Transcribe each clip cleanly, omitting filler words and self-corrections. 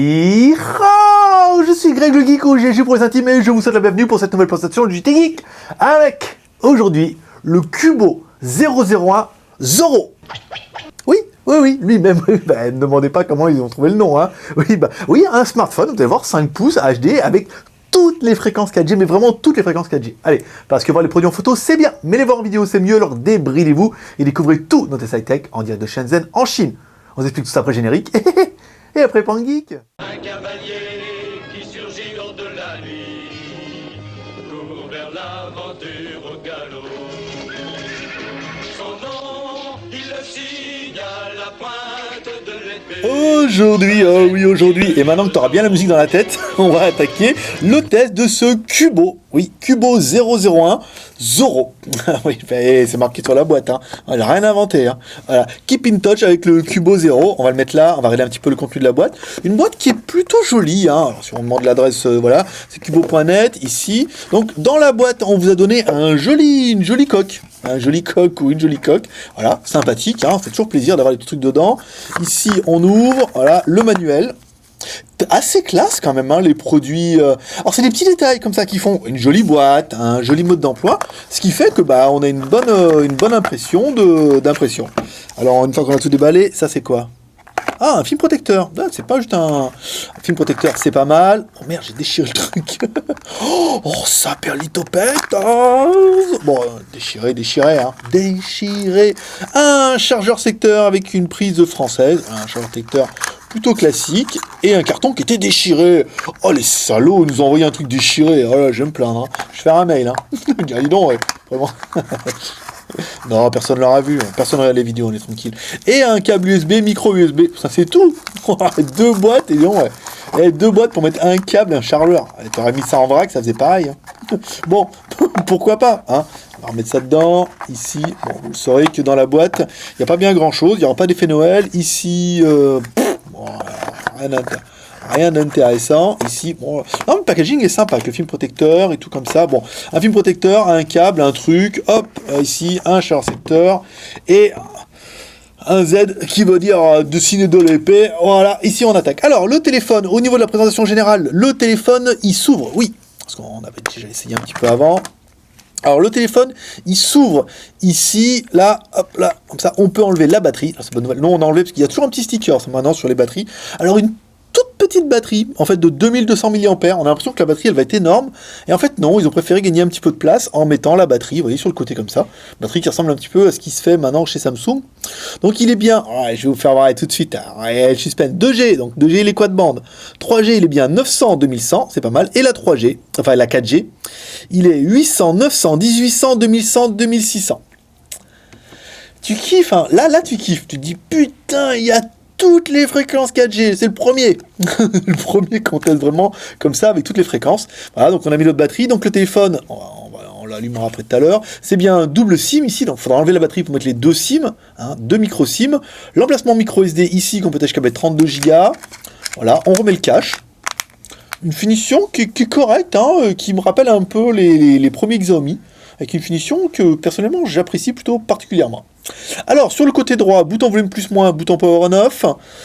Hi je suis Greg le Geek au GG pour les intimes et je vous souhaite la bienvenue pour cette nouvelle présentation du JT Geek avec aujourd'hui le Cubo 001 Zoro. Oui, lui-même, ne me demandez pas comment ils ont trouvé le nom, hein. Oui, un smartphone, vous allez voir, 5 pouces HD avec toutes les fréquences 4G, mais vraiment toutes les fréquences 4G. Allez, parce que voir les produits en photo, c'est bien, mais les voir en vidéo, c'est mieux, alors débridez-vous et découvrez tout notre high-tech en direct de Shenzhen, en Chine. On vous explique tout ça après générique, et après Pan Geek. Un cavalier qui surgit hors de la nuit, court vers l'aventure au galop. Son nom, il le signe à la pointe de l'épée. Aujourd'hui, et maintenant que tu auras bien la musique dans la tête, on va attaquer le test de ce Cubo. Oui, Cubo 001 Zoro. Oui, c'est marqué sur la boîte, hein. On n'a rien inventé, hein. Voilà, keep in touch avec le Cubo 0. On va le mettre là, on va regarder un petit peu le contenu de la boîte. Une boîte qui est plutôt jolie, hein. Alors, si on demande l'adresse, voilà, c'est cubo.net, ici. Donc, dans la boîte, on vous a donné une jolie coque. Un joli coque ou une jolie coque. Voilà, sympathique, hein. Ça fait toujours plaisir d'avoir des petits trucs dedans. Ici, on ouvre, voilà, le manuel. Assez classe quand même, hein, les produits. Alors c'est des petits détails comme ça qui font une jolie boîte, un joli mode d'emploi, ce qui fait que on a une bonne impression d'impression. Alors une fois qu'on a tout déballé, ça c'est quoi? Ah, un film protecteur. Ah, c'est pas juste un film protecteur, c'est pas mal. Oh merde, j'ai déchiré le truc. Oh, ça perlito Bon, déchiré, hein. Déchiré. Un chargeur secteur avec une prise française, un chargeur secteur plutôt classique, et un carton qui était déchiré. Oh, les salauds, ils nous ont envoyé un truc déchiré. Oh là, je vais me plaindre, hein. Je vais faire un mail, hein. Dis donc, ouais, vraiment. Non, personne l'aura vu, personne regarde les vidéos, on est tranquille. Et un câble USB, micro USB, ça c'est tout. 2 boîtes, et non, ouais. 2 boîtes pour mettre un câble et un chargeur. T'aurais mis ça en vrac, ça faisait pareil, hein. Bon, pourquoi pas, hein. On va remettre ça dedans, ici. Bon, vous saurez que dans la boîte, il n'y a pas bien grand chose, il n'y aura pas d'effet Noël. Ici, rien d'intéressant. Ici, bon, non, le packaging est sympa, avec le film protecteur et tout comme ça. Bon, un film protecteur, un câble, un truc, hop, ici, un chargeur secteur, et un Z qui veut dire dessiner de l'épée. Voilà, ici on attaque. Alors, le téléphone, au niveau de la présentation générale, le téléphone, il s'ouvre, oui, parce qu'on avait déjà essayé un petit peu avant. Alors le téléphone, il s'ouvre ici, là, hop, là, comme ça, on peut enlever la batterie. Alors, c'est bonne nouvelle. Non, on a enlevé parce qu'il y a toujours un petit sticker maintenant sur les batteries. Alors une toute petite batterie, en fait de 2200 mAh. On a l'impression que la batterie, elle va être énorme. Et en fait, non, ils ont préféré gagner un petit peu de place en mettant la batterie, vous voyez, sur le côté comme ça. Batterie qui ressemble un petit peu à ce qui se fait maintenant chez Samsung. Donc il est bien, ouais, je vais vous faire voir tout de suite. Ouais, suspense, 2G, donc 2G, il est quad bande. 3G, il est bien 900, 2100, c'est pas mal. Et la 3G, enfin la 4G, il est 800, 900, 1800, 2100, 2600. Tu kiffes, hein. Là, tu kiffes. Tu te dis, putain, il y a toutes les fréquences 4G, c'est le premier. Le premier qu'on teste vraiment comme ça, avec toutes les fréquences. Voilà, donc on a mis notre batterie. Donc le téléphone, on l'allumera après tout à l'heure. C'est bien un double SIM ici, donc il faudra enlever la batterie pour mettre les 2 SIM, hein, 2 micro SIM. L'emplacement micro SD ici, qu'on peut acheter avec 32 Go. Voilà, on remet le cache. Une finition qui est correcte, hein, qui me rappelle un peu les premiers Xiaomi, avec une finition que personnellement j'apprécie plutôt particulièrement. Alors sur le côté droit, bouton volume plus moins, bouton power on off.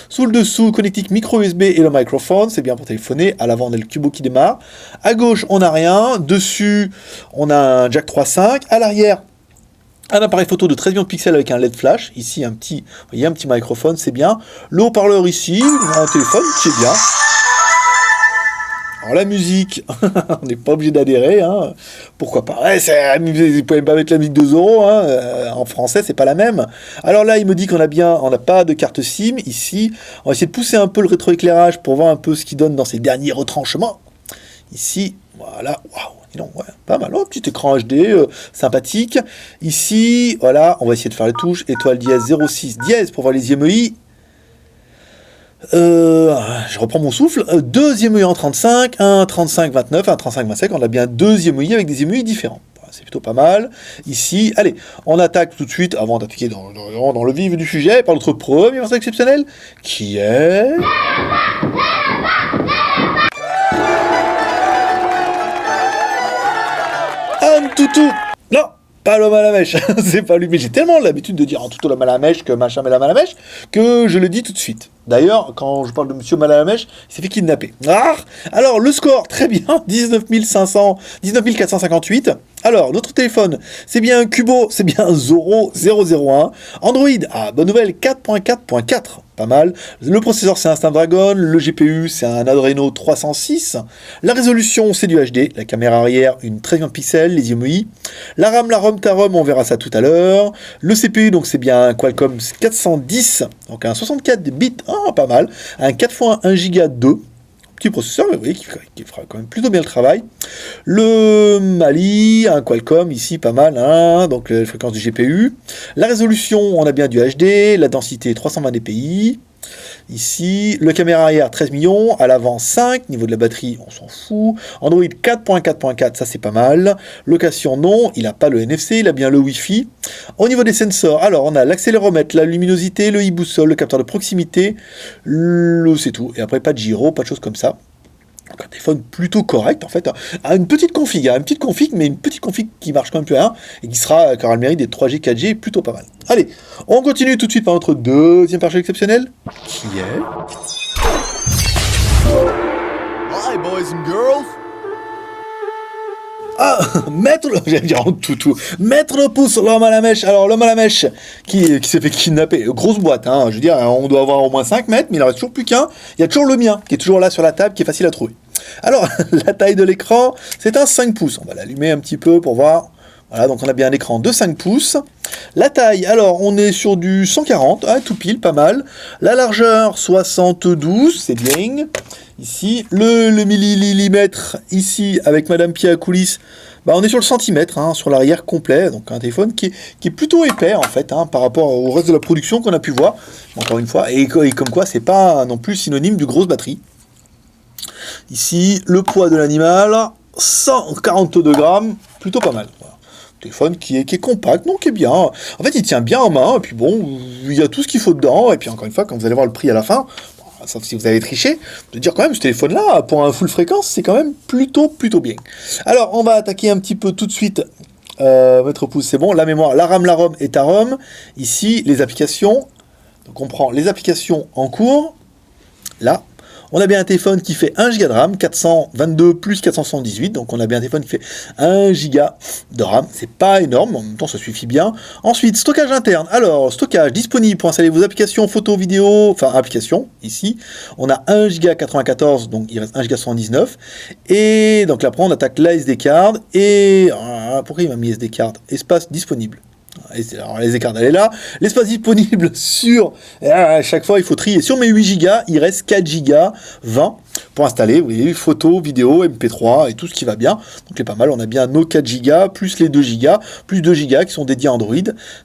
Sous le dessous, connectique micro USB et le microphone, c'est bien pour téléphoner. À l'avant on a le Cubo qui démarre. À gauche on n'a rien. Dessus on a un jack 3.5. À l'arrière, un appareil photo de 13 millions de pixels avec un LED flash. Ici un petit microphone, c'est bien. Le haut-parleur ici, un téléphone qui est bien. Alors la musique, on n'est pas obligé d'adhérer, hein. Pourquoi pas, ouais, vous pouvez pas mettre la musique de Zoro, hein. En français c'est pas la même. Alors là il me dit qu'on n'a pas de carte SIM, ici, on va essayer de pousser un peu le rétroéclairage pour voir un peu ce qu'il donne dans ses derniers retranchements. Ici, voilà, waouh, ouais, pas mal, petit écran HD, sympathique. Ici, voilà, on va essayer de faire les touches, étoile dièse 06 dièse pour voir les IMEI. Je reprends mon souffle. 2 IMEI en 35, un 35-29, un 35-25. On a bien 2 IMEI avec des IMEI différents. Voilà, c'est plutôt pas mal. Ici, allez, on attaque tout de suite, avant d'attaquer dans le vif du sujet, par notre premier morceau exceptionnel, qui est... Antutu. Non, pas l'homme à la mèche, c'est pas lui. Mais j'ai tellement l'habitude de dire tout l'homme à la mèche que machin mais l'homme à la mèche que je le dis tout de suite. D'ailleurs, quand je parle de monsieur mal à la mèche, il s'est fait kidnapper. Ah alors, le score, très bien, 19 458. Alors, notre téléphone, c'est bien un Cubo, c'est bien un Zoro 001. Android, bonne nouvelle, 4.4.4, pas mal. Le processeur, c'est un Snapdragon. Le GPU, c'est un Adreno 306. La résolution, c'est du HD. La caméra arrière, une 13 pixels, les IMEI. La RAM, la ROM, ta ROM, on verra ça tout à l'heure. Le CPU, donc c'est bien un Qualcomm 410, donc un 64 bits, pas mal. Un 4x1 Go 2. Petit processeur, mais vous voyez, qui fera quand même plutôt bien le travail. Le Mali, un Qualcomm ici, pas mal, donc la fréquence du GPU. La résolution, on a bien du HD, la densité 320 dpi. Ici, le caméra arrière 13 millions, à l'avant 5, niveau de la batterie, on s'en fout. Android 4.4.4, ça c'est pas mal. Location non, il n'a pas le NFC, il a bien le Wi-Fi. Au niveau des sensors, alors on a l'accéléromètre, la luminosité, le e-boussole, le capteur de proximité, c'est tout. Et après pas de gyro, pas de choses comme ça. Donc un téléphone plutôt correct en fait, une petite config, mais une petite config qui marche quand même plus rien et qui sera, qui aura le mérite des 3G, 4G, plutôt pas mal. Allez, on continue tout de suite par notre deuxième partie exceptionnelle, qui est... Hi boys and girls. Mettre le pouce sur l'homme à la mèche. Alors l'homme à la mèche qui s'est fait kidnapper, grosse boîte, je veux dire, on doit avoir au moins 5 mètres, mais il en reste toujours plus qu'un. Il y a toujours le mien qui est toujours là sur la table, qui est facile à trouver. Alors la taille de l'écran, c'est un 5 pouces. On va l'allumer un petit peu pour voir. Voilà, donc on a bien un écran de 5 pouces. La taille, alors on est sur du 140, tout pile, pas mal. La largeur, 72, c'est bien. Ici, le millimètre, ici, avec Madame Pia à coulisses, on est sur le centimètre, sur l'arrière complet. Donc un téléphone qui est plutôt épais, en fait, par rapport au reste de la production qu'on a pu voir. Encore une fois, et comme quoi, c'est pas non plus synonyme de grosse batterie. Ici, le poids de l'animal, 142 grammes, plutôt pas mal. Voilà. Téléphone qui est compact, donc qui est bien. En fait, il tient bien en main, et puis bon, il y a tout ce qu'il faut dedans. Et puis encore une fois, quand vous allez voir le prix à la fin, sauf si vous avez triché, de dire quand même, ce téléphone-là, pour un full fréquence, c'est quand même plutôt bien. Alors, on va attaquer un petit peu tout de suite. Votre pouce, c'est bon. La mémoire, la RAM, la ROM et ta ROM. Ici, les applications. Donc, on prend les applications en cours. Là. On a bien un téléphone qui fait 1 Go de RAM, 422 plus 478, donc on a bien un téléphone qui fait 1 Go de RAM, c'est pas énorme, en même temps ça suffit bien. Ensuite, stockage interne, alors stockage disponible pour installer vos applications photo, vidéo, enfin applications, ici, on a 1 Go 94, donc il reste 1 Go 79, et donc là après on attaque la SD card, et pourquoi il m'a mis SD card? Espace disponible. Alors les écarts d'aller là, l'espace disponible sur, à chaque fois il faut trier, sur mes 8 Go, il reste 4 Go 20 pour installer, vous voyez, photos, vidéos, MP3 et tout ce qui va bien, donc c'est pas mal, on a bien nos 4 Go, plus les 2 Go, plus 2 Go qui sont dédiés à Android,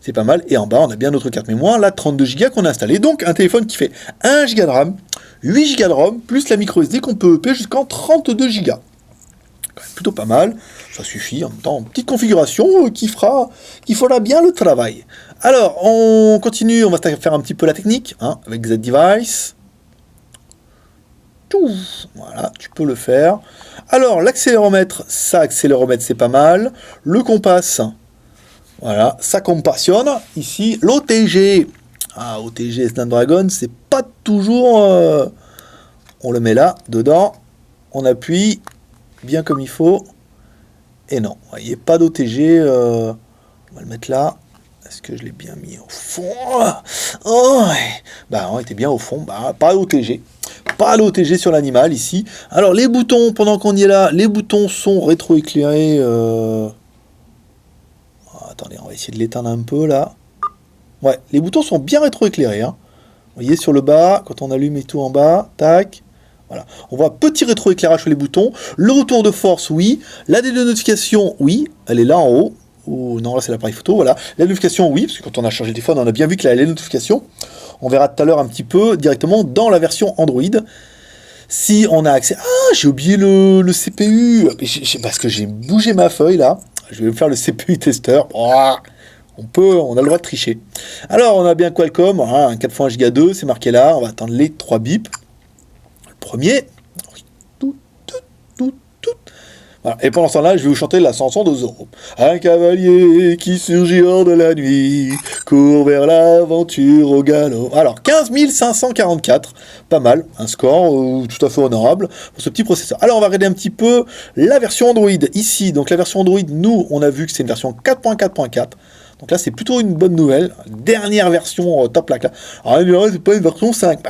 c'est pas mal, et en bas on a bien notre carte mémoire, là 32 Go qu'on a installé, donc un téléphone qui fait 1 Go de RAM, 8 Go de ROM, plus la micro SD qu'on peut EP jusqu'en 32 Go. Plutôt pas mal, ça suffit, en même temps, petite configuration qui fera bien le travail. Alors, on continue, on va faire un petit peu la technique, avec Z-Device. Voilà, tu peux le faire. Alors, l'accéléromètre, c'est pas mal. Le compass, voilà, ça compassionne. Ici, l'OTG. OTG Snapdragon, c'est pas toujours... on le met là, dedans, on appuie... bien comme il faut, et non, vous voyez, pas d'OTG, on va le mettre là, est-ce que je l'ai bien mis au fond? On était bien au fond, pas d'OTG, pas l'OTG sur l'animal ici. Alors les boutons, pendant qu'on y est là, les boutons sont rétroéclairés, attendez, on va essayer de l'éteindre un peu là, ouais, les boutons sont bien rétroéclairés, vous voyez sur le bas, quand on allume et tout en bas, tac. Voilà. On voit petit rétroéclairage sur les boutons. Le retour de force, oui. La notification, oui. Elle est là en haut. Non, là c'est l'appareil photo. Voilà. La notification, oui. Parce que quand on a chargé le téléphone, on a bien vu qu'il y a les notifications. On verra tout à l'heure un petit peu directement dans la version Android. Si on a accès... j'ai oublié le CPU. Parce que j'ai bougé ma feuille là. Je vais me faire le CPU testeur. On a le droit de tricher. Alors, on a bien Qualcomm. Un 4x1 Go 2. C'est marqué là. On va attendre les 3 bips. Premier, Voilà. Et pendant ce temps-là, je vais vous chanter la chanson de Zorro. Un cavalier qui surgit hors de la nuit, court vers l'aventure au galop. Alors, 15 544, pas mal, un score tout à fait honorable pour ce petit processeur. Alors, on va regarder un petit peu la version Android. Ici, donc la version Android, nous, on a vu que c'est une version 4.4.4. Donc là, c'est plutôt une bonne nouvelle. Dernière version top là. Alors, c'est pas une version 5.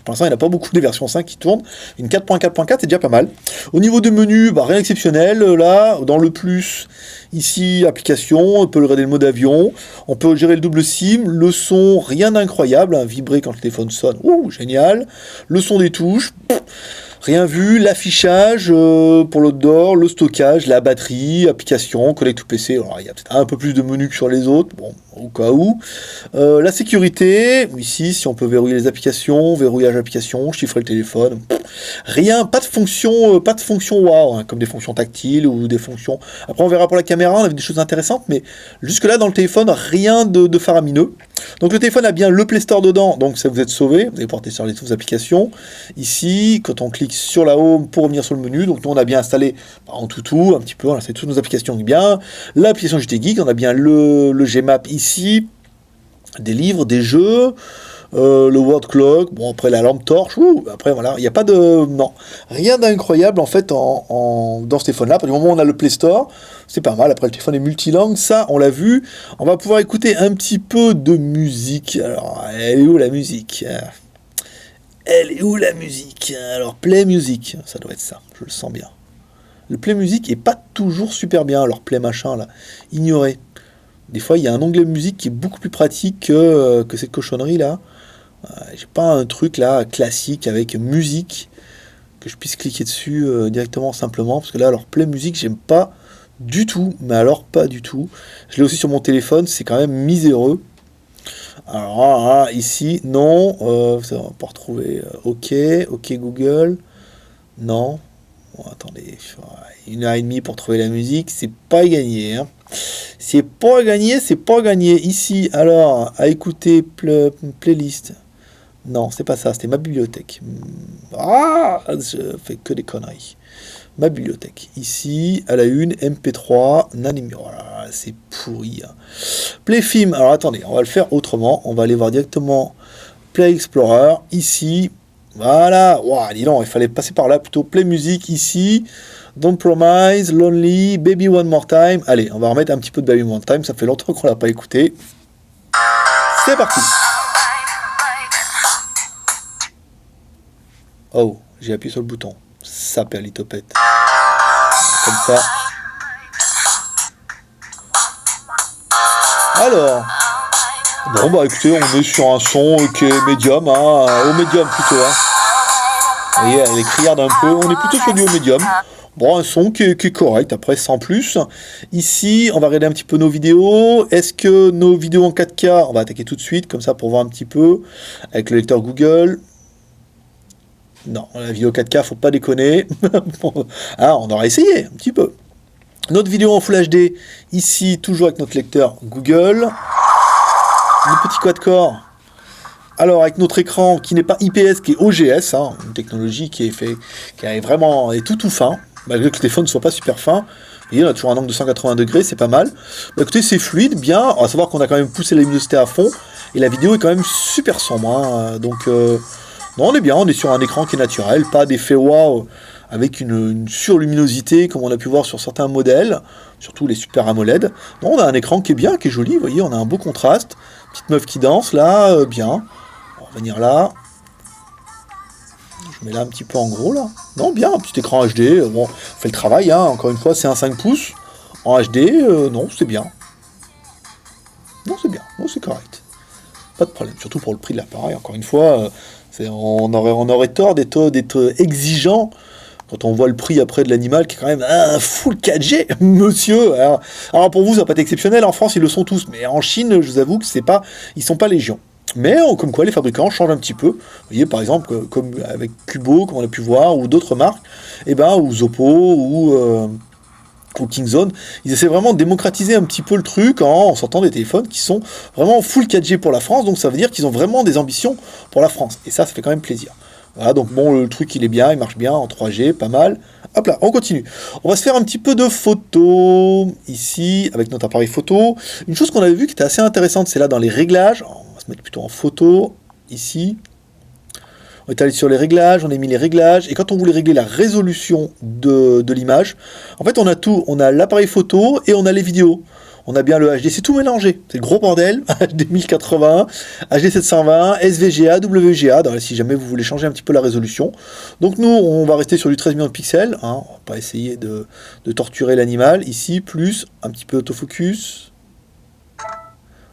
Pour l'instant, il n'y a pas beaucoup de versions 5 qui tournent. Une 4.4.4, c'est déjà pas mal. Au niveau du menu, rien d'exceptionnel. Là, dans le plus, ici, application, on peut regarder le mode avion. On peut gérer le double SIM. Le son, rien d'incroyable. Vibrer quand le téléphone sonne. Ouh, génial. Le son des touches. Rien vu, l'affichage pour l'outdoor, le stockage, la batterie, application, connect to PC. Alors, il y a peut-être un peu plus de menus que sur les autres, bon, au cas où. La sécurité, ici, si on peut verrouiller les applications, verrouillage d'applications, chiffrer le téléphone. Rien, pas de fonction wow, comme des fonctions tactiles ou des fonctions. Après, on verra pour la caméra, on a vu des choses intéressantes, mais jusque-là, dans le téléphone, rien de faramineux. Donc le téléphone a bien le Play Store dedans, donc ça vous êtes sauvé, vous allez pouvoir télécharger toutes vos applications. Ici, quand on clique sur la home pour revenir sur le menu, donc nous on a bien installé en tout un petit peu, on a installé toutes nos applications bien, l'application JT Geek, on a bien le Gmap ici, des livres, des jeux, le word clock, bon après la lampe torche, après voilà, il n'y a pas de... non, rien d'incroyable en fait dans ce téléphone-là. Du moment où on a le Play Store, c'est pas mal. Après le téléphone est multilangue, ça on l'a vu. On va pouvoir écouter un petit peu de musique. Alors, elle est où la musique? Elle est où la musique? Alors, Play Music, ça doit être ça, je le sens bien. Le Play Music est pas toujours super bien, alors Play machin là, ignorez. Des fois, il y a un onglet musique qui est beaucoup plus pratique que cette cochonnerie là. J'ai pas un truc là classique avec musique que je puisse cliquer dessus directement simplement, parce que là alors Play Music j'aime pas du tout, mais alors pas du tout. Je l'ai aussi sur mon téléphone, c'est quand même miséreux. Alors ici non, on va pas retrouver. Ok Google, non. Bon, attendez, 1h30 pour trouver la musique, c'est pas gagné. Hein. C'est pas gagné. Ici alors à écouter playlist. Non, c'est pas ça, c'était ma bibliothèque. Je fais que des conneries. Ma bibliothèque. Ici, à la une, MP3, Nanimi. Voilà, c'est pourri. Hein. Play Film. Alors attendez, on va le faire autrement. On va aller voir directement Play Explorer. Ici, voilà. Wow, dis donc, il fallait passer par là plutôt. Play Music, ici. Don't Promise, Lonely, Baby One More Time. Allez, on va remettre un petit peu de Baby One More Time. Ça fait longtemps qu'on l'a pas écouté. C'est parti. Oh, j'ai appuyé sur le bouton. Ça perlitopette. Comme ça. Alors. Bon, bah écoutez, on est sur un son qui est médium, au médium plutôt. Vous voyez, elle est criarde un peu. On est plutôt sur du haut médium. Bon, un son qui est correct, après, sans plus. Ici, on va regarder un petit peu nos vidéos. Est-ce que nos vidéos en 4K, on va attaquer tout de suite, comme ça, pour voir un petit peu, avec le lecteur Google. Non, la vidéo 4K, faut pas déconner. On aura essayé un petit peu. Notre vidéo en Full HD, ici, toujours avec notre lecteur Google. Notre petit quad-core. Alors, avec notre écran qui n'est pas IPS, qui est OGS, une technologie qui est vraiment tout fin, malgré que le téléphone ne soit pas super fin. Et on a toujours un angle de 180 degrés, c'est pas mal. Bah, écoutez, c'est fluide, bien. On va savoir qu'on a quand même poussé la luminosité à fond. Et la vidéo est quand même super sombre. Donc... non, on est bien, on est sur un écran qui est naturel, pas d'effet wow avec une surluminosité comme on a pu voir sur certains modèles, surtout les Super AMOLED. Non, on a un écran qui est bien, qui est joli, vous voyez, on a un beau contraste. Petite meuf qui danse, là, bien. On va venir là. Je mets là un petit peu en gros, là. Non, bien, un petit écran HD. Bon, on fait le travail, encore une fois, c'est un 5 pouces. En HD, non, c'est bien. Non, c'est bien, non, c'est correct. Pas de problème, surtout pour le prix de l'appareil, encore une fois... on aurait tort d'être exigeant quand on voit le prix après de l'animal qui est quand même un full 4G, monsieur. Alors pour vous, ça va pas être exceptionnel. En France, ils le sont tous, mais en Chine, je vous avoue que ils sont pas légion. Mais comme quoi, les fabricants changent un petit peu. Vous voyez, par exemple, comme avec Kubo, comme on a pu voir, ou d'autres marques, ou Zoppo, ou Kingzone, ils essaient vraiment de démocratiser un petit peu le truc en sortant des téléphones qui sont vraiment full 4G pour la France, donc ça veut dire qu'ils ont vraiment des ambitions pour la France, et ça fait quand même plaisir. Voilà, donc bon, le truc il est bien, il marche bien en 3G, pas mal. Hop là, on continue. On va se faire un petit peu de photos, ici, avec notre appareil photo. Une chose qu'on avait vue qui était assez intéressante, c'est là dans les réglages. On va se mettre plutôt en photo, ici. On est allé sur les réglages, on a mis les réglages, et quand on voulait régler la résolution de l'image, en fait on a tout, on a l'appareil photo et on a les vidéos. On a bien le HD, c'est tout mélangé, c'est le gros bordel, HD 1080, HD 720, SVGA, WGA, si jamais vous voulez changer un petit peu la résolution. Donc nous, on va rester sur du 13 millions de pixels, hein, on va pas essayer de torturer l'animal. Ici, plus un petit peu d'autofocus.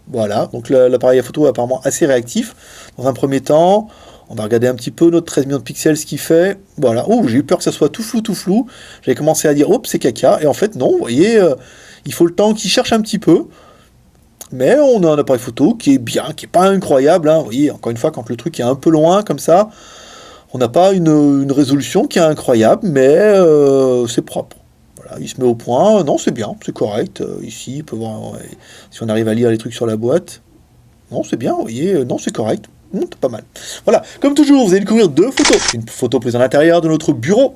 Voilà, donc l'appareil à photo est apparemment assez réactif. Dans un premier temps, on va regarder un petit peu notre 13 millions de pixels, ce qu'il fait. Voilà, oh, j'ai eu peur que ça soit tout flou. J'avais commencé à dire, hop, c'est caca, et en fait non, vous voyez... il faut le temps qu'il cherche un petit peu, mais on a un appareil photo qui est bien, qui n'est pas incroyable. Hein. Vous voyez, encore une fois, quand le truc est un peu loin, comme ça, on n'a pas une résolution qui est incroyable, mais c'est propre. Voilà, il se met au point. Non, c'est bien, c'est correct. Ici, on peut voir si on arrive à lire les trucs sur la boîte. Non, c'est bien, vous voyez, non, c'est correct. C'est pas mal. Voilà, comme toujours, vous allez découvrir deux photos. Une photo prise à l'intérieur de notre bureau.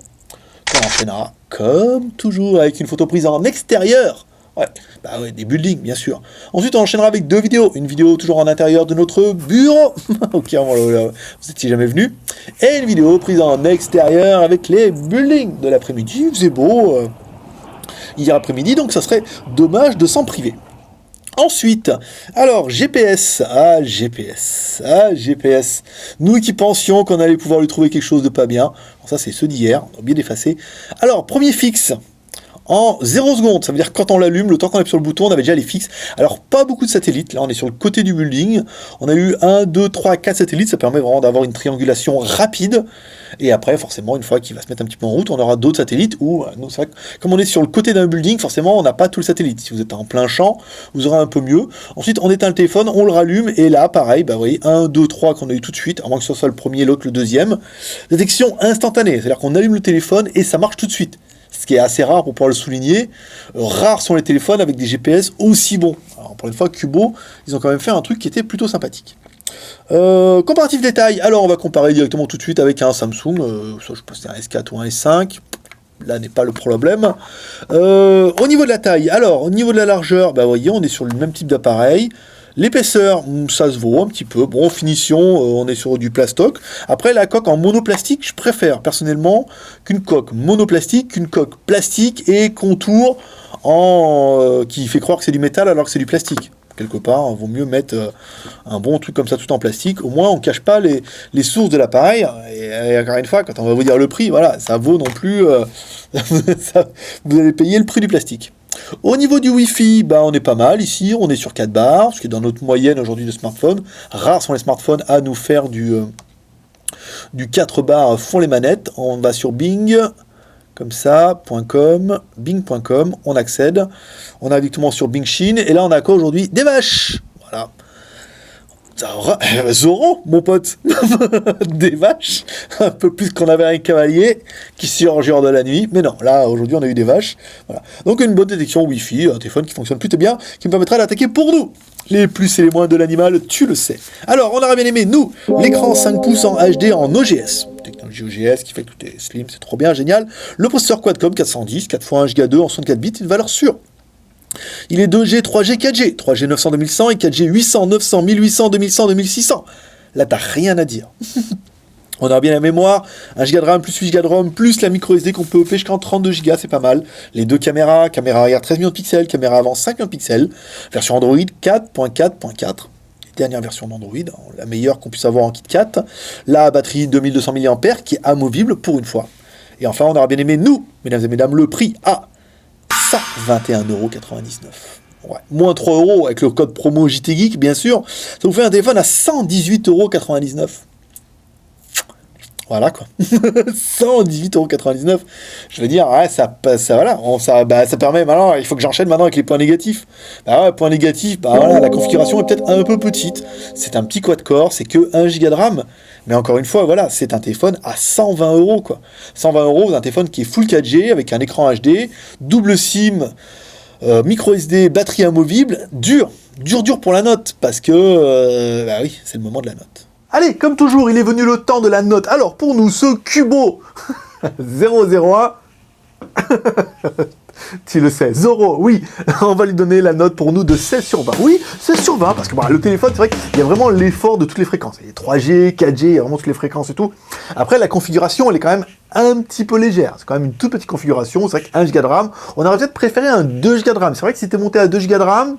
On enchaînera, comme toujours, avec une photo prise en extérieur. Ouais, des buildings, bien sûr. Ensuite, on enchaînera avec deux vidéos. Une vidéo toujours en intérieur de notre bureau. Ok, vous n'étiez jamais venu. Et une vidéo prise en extérieur avec les buildings de l'après-midi. Il faisait beau hier après-midi, donc ça serait dommage de s'en priver. Ensuite, alors, GPS. GPS. Nous qui pensions qu'on allait pouvoir lui trouver quelque chose de pas bien. Alors, ça, c'est ceux d'hier. On a bien effacé. Alors, premier fixe. En 0 secondes, ça veut dire que quand on l'allume, le temps qu'on appuie sur le bouton, on avait déjà les fixes. Alors, pas beaucoup de satellites. Là, on est sur le côté du building. On a eu 1, 2, 3, 4 satellites. Ça permet vraiment d'avoir une triangulation rapide. Et après, forcément, une fois qu'il va se mettre un petit peu en route, on aura d'autres satellites. Ou, c'est vrai que, comme on est sur le côté d'un building, forcément, on n'a pas tout le satellite. Si vous êtes en plein champ, vous aurez un peu mieux. Ensuite, on éteint le téléphone, on le rallume. Et là, pareil, vous voyez, 1, 2, 3 qu'on a eu tout de suite, à moins que ce soit le premier, l'autre, le deuxième. Détection instantanée. C'est-à-dire qu'on allume le téléphone et ça marche tout de suite. Ce qui est assez rare pour pouvoir le souligner. Rares sont les téléphones avec des GPS aussi bons. Alors, pour une fois, Cubo, ils ont quand même fait un truc qui était plutôt sympathique. Comparatif détail. Alors, on va comparer directement tout de suite avec un Samsung. Soit je pense que c'est un S4 ou un S5. Là n'est pas le problème. Au niveau de la taille, alors, au niveau de la largeur, vous voyez, on est sur le même type d'appareil. L'épaisseur, ça se vaut un petit peu. Bon, finition, on est sur du plastoc. Après, la coque en monoplastique, je préfère personnellement qu'une coque monoplastique, qu'une coque plastique et contour qui fait croire que c'est du métal alors que c'est du plastique. Quelque part, il vaut mieux mettre un bon truc comme ça tout en plastique. Au moins, on ne cache pas les sources de l'appareil. Et encore une fois, quand on va vous dire le prix, voilà, ça vaut non plus... vous allez payer le prix du plastique. Au niveau du Wi-Fi, on est pas mal ici, on est sur 4 bars, ce qui est dans notre moyenne aujourd'hui de smartphone. Rares sont les smartphones à nous faire du 4 bars font les manettes. On va sur Bing, comme ça, .com, bing.com, on accède. On a directement sur Bing Chine, et là on a quoi aujourd'hui? Des vaches. Voilà. Zoro, mon pote, des vaches, un peu plus qu'on avait un cavalier qui surgit hors de la nuit, mais non, là aujourd'hui on a eu des vaches, voilà. Donc une bonne détection Wi-Fi, un téléphone qui fonctionne plutôt bien, qui me permettra d'attaquer pour nous les plus et les moins de l'animal, tu le sais. Alors on aurait bien aimé, nous, l'écran 5 pouces en HD en OGS, technologie OGS qui fait que tout est slim, c'est trop bien, génial. Le processeur Qualcomm 410, 4x1 Go 2 en 64 bits, une valeur sûre. Il est 2G, 3G, 4G, 3G 900, 2100 et 4G 800, 900, 1800, 2100, 2600. Là, t'as rien à dire. On a bien la mémoire, 1 Go de RAM plus 8 Go de ROM plus la micro SD qu'on peut upper jusqu'en 32 Go, c'est pas mal. Les deux caméra arrière 13 millions de pixels, caméra avant 5 millions de pixels. Version Android 4.4.4. Dernière version d'Android, la meilleure qu'on puisse avoir en KitKat. La batterie 2200 mAh qui est amovible pour une fois. Et enfin, on aura bien aimé, nous, mesdames et mesdames, le prix à 121,99 €. Ouais. Moins 3 € avec le code promo JTGeek, bien sûr. Ça vous fait un téléphone à 118,99 €. Voilà quoi. 118,99 €. Je veux dire, ouais, ça permet maintenant, il faut que j'enchaîne maintenant avec les points négatifs. Point négatif, voilà, la configuration est peut-être un peu petite. C'est un petit quad-core, c'est que 1 Go de RAM. Mais encore une fois, voilà, c'est un téléphone à 120 € quoi. 120 €, un téléphone qui est full 4G avec un écran HD, double SIM, micro SD, batterie amovible, dur pour la note, parce que, oui, c'est le moment de la note. Allez, comme toujours, il est venu le temps de la note. Alors, pour nous, ce Cubo 001, Tu le sais, Zoro, oui, on va lui donner la note pour nous de 16 sur 20. Oui, 16 sur 20, parce que bon, le téléphone, c'est vrai qu'il y a vraiment l'effort de toutes les fréquences. Il y a 3G, 4G, il y a vraiment toutes les fréquences et tout. Après, la configuration, elle est quand même un petit peu légère. C'est quand même une toute petite configuration. C'est vrai qu'un Go de RAM, on aurait peut-être préféré un 2 Go de RAM. C'est vrai que si t'es monté à 2 Go de RAM,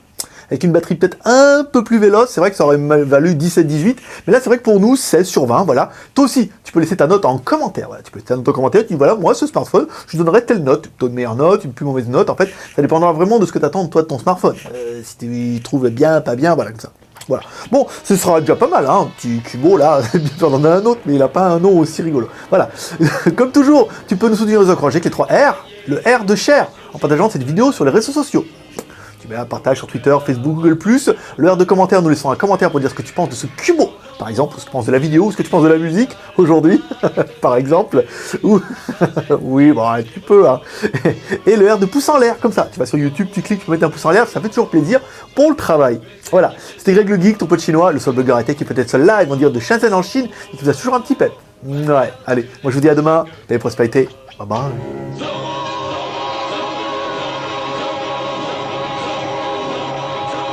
avec une batterie peut-être un peu plus véloce, c'est vrai que ça aurait valu 17-18, mais là c'est vrai que pour nous, 16 sur 20, voilà. Toi aussi, tu peux laisser ta note en commentaire, voilà. Tu peux laisser ta note en commentaire, tu dis voilà, moi ce smartphone, je lui donnerais telle note, plutôt une meilleure note, une plus mauvaise note, en fait, ça dépendra vraiment de ce que tu attends toi de ton smartphone. Si tu trouves bien, pas bien, voilà, comme ça. Voilà. Bon, ce sera déjà pas mal, hein, un petit Cubo là, on en a un autre, mais il n'a pas un nom aussi rigolo. Voilà. Comme toujours, tu peux nous soutenir aux encourager avec les 3 R, le R de share, en partageant cette vidéo sur les réseaux sociaux. Tu mets un partage sur Twitter, Facebook, Google+, l'heure de commentaires, nous laissons un commentaire pour dire ce que tu penses de ce Cubo, par exemple, ou ce que tu penses de la vidéo, ou ce que tu penses de la musique, aujourd'hui, par exemple, ou... oui, bon, tu peux, hein. Et le R de pouce en l'air, comme ça, tu vas sur YouTube, tu cliques, tu peux mettre un pouce en l'air, ça fait toujours plaisir pour le travail. Voilà, c'était Greg le Geek, ton pote chinois, le seul blogueur high-tech qui peut être seul live en dire de Shenzhen en Chine, et qui vous a toujours un petit pet. Ouais, allez, moi je vous dis à demain, paix et prospérité, bye bye.